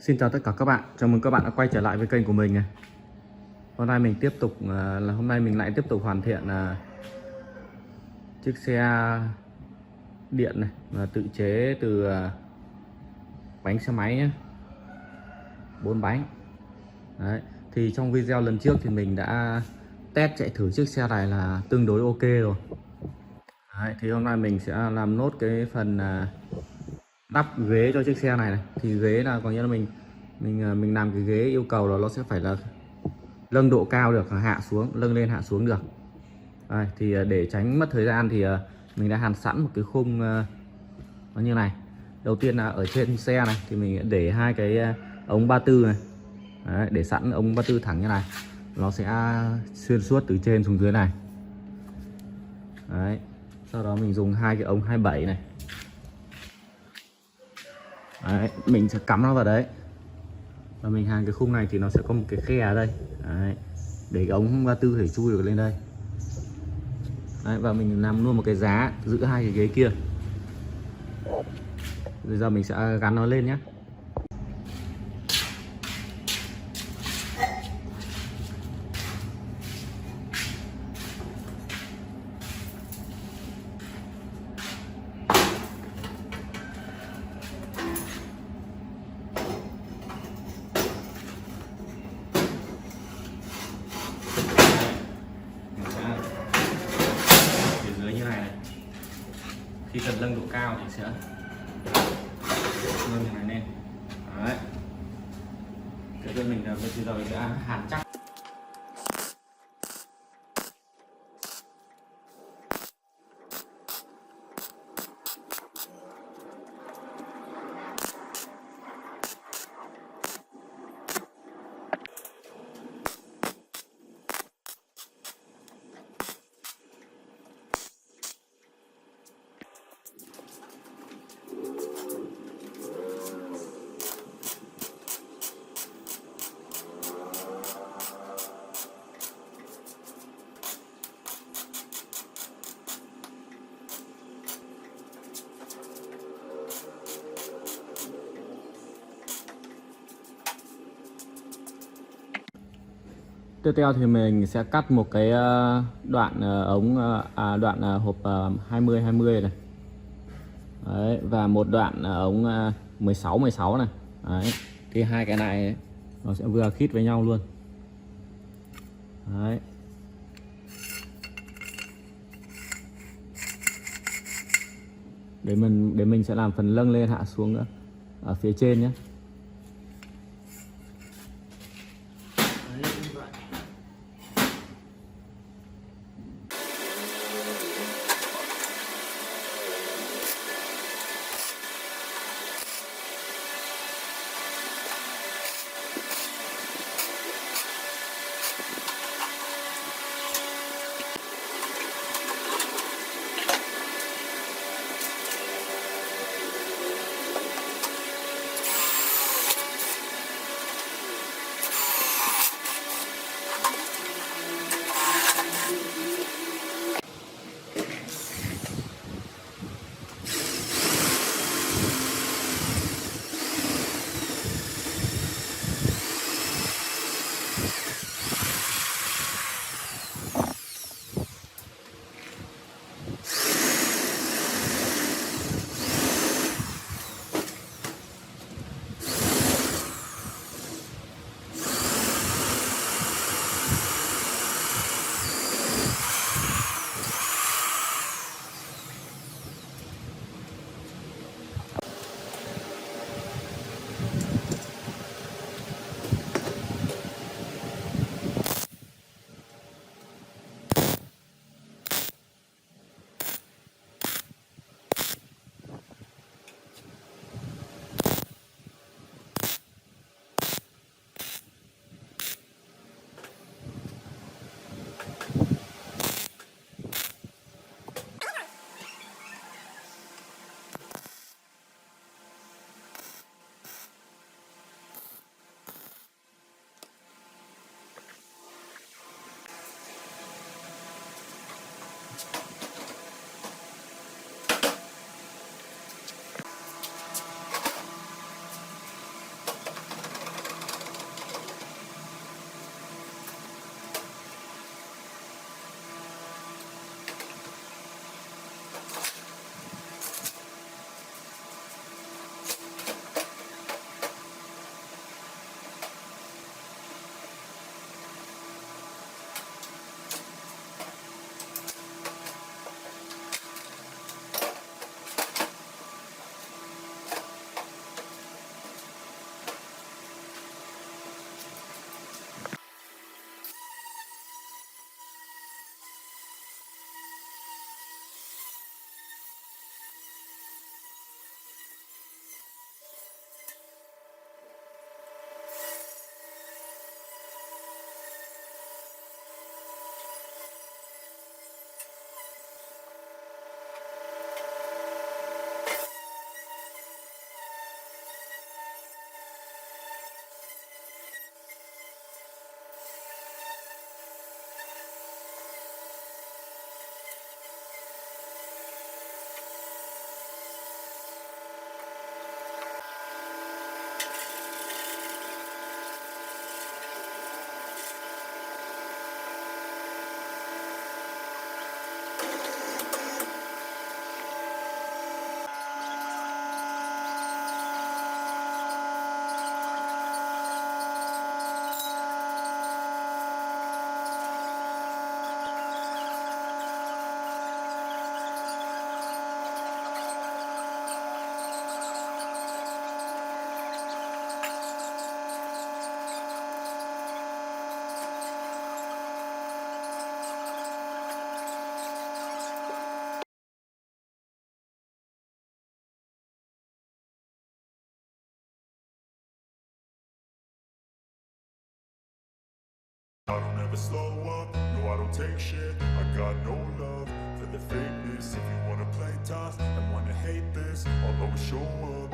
Xin chào tất cả các bạn, chào mừng các bạn đã quay trở lại với kênh của mình này. Hôm nay mình lại tiếp tục hoàn thiện chiếc xe điện này và tự chế từ bánh xe máy nhé, 4 bánh. Đấy, thì trong video lần trước thì mình đã test chạy thử chiếc xe này là tương đối ok rồi. Đấy, thì hôm nay mình sẽ làm nốt cái phần đắp ghế cho chiếc xe này. Thì ghế là có nghĩa là mình làm cái ghế yêu cầu là nó sẽ phải là nâng độ cao được, hạ xuống, nâng lên hạ xuống được. Đây, thì để tránh mất thời gian thì mình đã hàn sẵn một cái khung nó như này. Đầu tiên là ở trên xe này thì mình để hai cái ống 34 này. Đấy, để sẵn ống 34 thẳng như này, nó sẽ xuyên suốt từ trên xuống dưới này. Đấy, sau đó mình dùng hai cái ống 27 này. Đấy, mình sẽ cắm nó vào đấy và mình hàn cái khung này thì nó sẽ có một cái khe ở đây. Đấy, để cái ống 34 thể chui được lên đây. Đấy, và mình làm luôn một cái giá giữ hai cái ghế kia. Bây giờ mình sẽ gắn nó lên nhé. Khi cần nâng độ cao thì sẽ nâng cái này lên. Đấy, cái bên mình là bây giờ mình đã hàn chắc. Tiếp theo thì mình sẽ cắt một cái đoạn đoạn hộp 20 này. Đấy, và một đoạn ống 16 này. Đấy, thì hai cái này ấy, nó sẽ vừa khít với nhau luôn. Đấy. Để mình sẽ làm phần nâng lên hạ xuống nữa ở phía trên nhé. never slow up, no I don't take shit. I got no love for the fakeness. If you wanna play tough and wanna hate this, I'll always show up.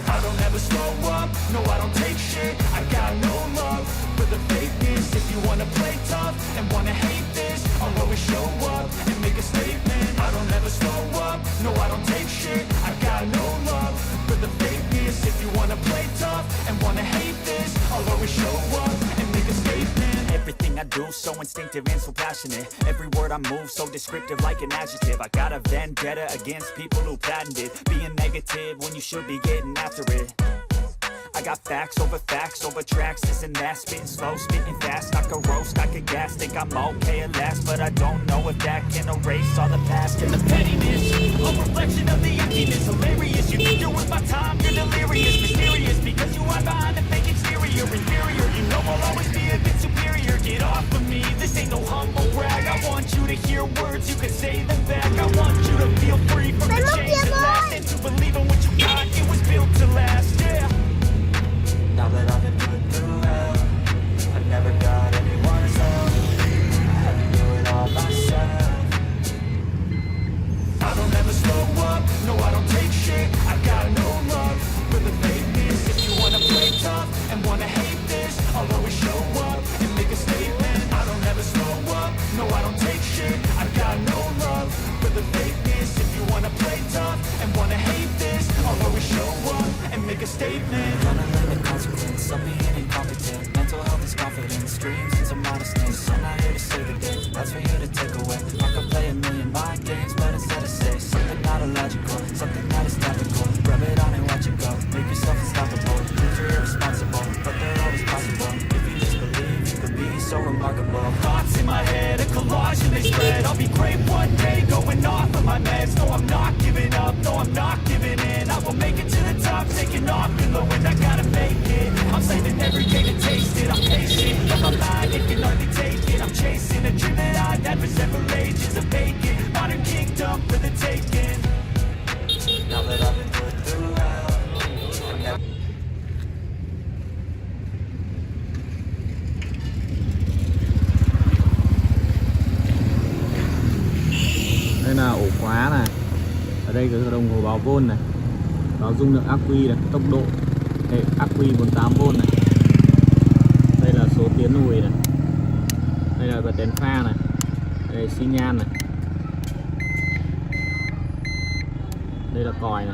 I don't ever slow up, no I don't take shit. I got no love for the fakeness. If you wanna play tough and wanna hate this, I'll always show up and make a statement. I don't ever slow up, no I don't take shit. I got no love for the fakeness. If you wanna play tough and wanna hate this, I'll always show up and make a statement. Everything I do so instinctive and so passionate. Every word I move so descriptive like an adjective. I got a vendetta against people who patented being negative when you should be getting after it. I got facts over tracks, this and that. Spitting slow, spitting fast. I could roast, I could gas. Think I'm okay at last, but I don't know if that can erase all the past. And the pettiness, a reflection of the emptiness. Hilarious, you think you're worth my time. You're delirious, mysterious, because you hide behind a fake exterior. Inferior, you know I'll always be a bit superior. Get off of me, this ain't no humble brag. I want you to hear words, you can say them back. I want you to feel free from the chains that last, and to believe in what you got, it was built to last, yeah. Now that I've been put through hell, I never got anyone's help. I had to do it all myself. I don't ever slow up, no I don't take shit. I got no love for the fakeness. If you wanna play tough and wanna hate this, I'll always show up and make a statement. I don't ever slow up, no I don't take shit. I got no love for the fakeness. If you wanna play tough and wanna hate this, I'll always show up and make a statement. Gonna live in consequence of being incompetent. Mental health is confidence, dreams into modestness. I'm not here to save the day, that's for you to take away. I could play a million mind games, but instead of say something not illogical, something that is topical. Rub it on and watch it go, make yourself unstoppable. Prove you're irresponsible, but they're always possible. If you just believe, you could be so remarkable. Thoughts in my head, a collage and they spread. I'll be great one day, going off of my meds. No, I'm not giving up, no, I'm not giving in. I will make it to the top, taking off in the wind. I gotta make it, I'm saving every day to taste it. I'm patient, but my mind, it can hardly take it. I'm chasing a dream that I've had for several ages of vacant. Modern kingdom for the taking. Now that I've been put through hell, I'm never... Đây là ổ khóa này. Ở đây có đồng hồ báo vôn này, báo dung lượng ắc quy này, tốc độ ắc quy 48V này. Đây là số tiến lùi này. Đây là bật đèn pha này. Đây là xi nhan này. Đây là còi này.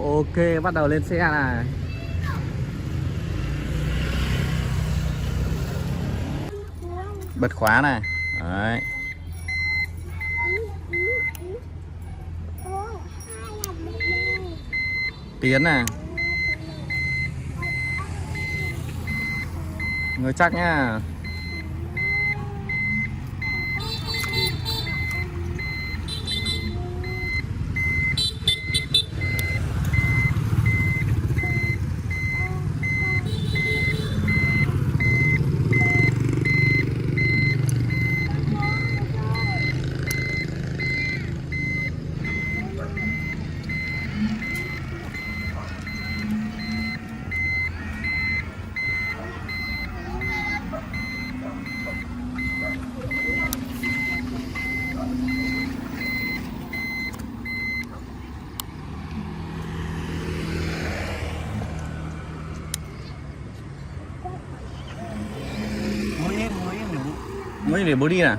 Ok, bắt đầu lên xe này. Bật khóa này. Đấy. Tiến này. Người chắc nhá. Mới để bố đi nè.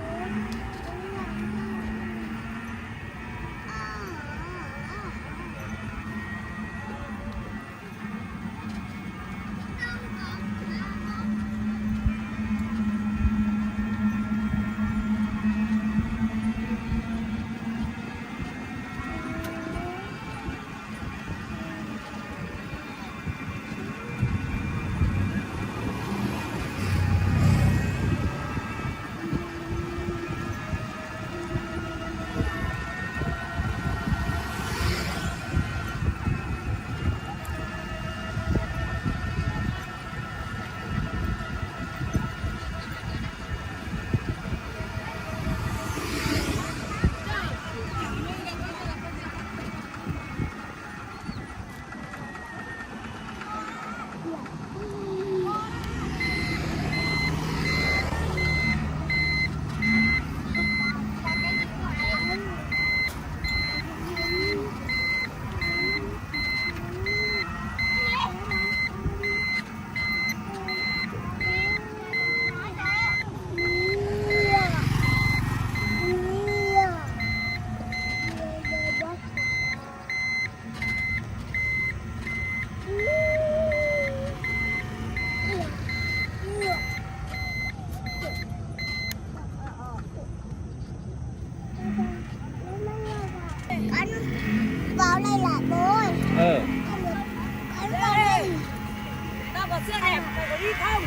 Mày có đi không?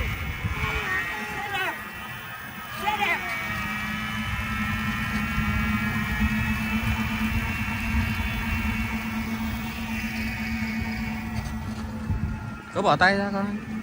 Xe đẹp. Xe đẹp. Có bỏ tay ra con.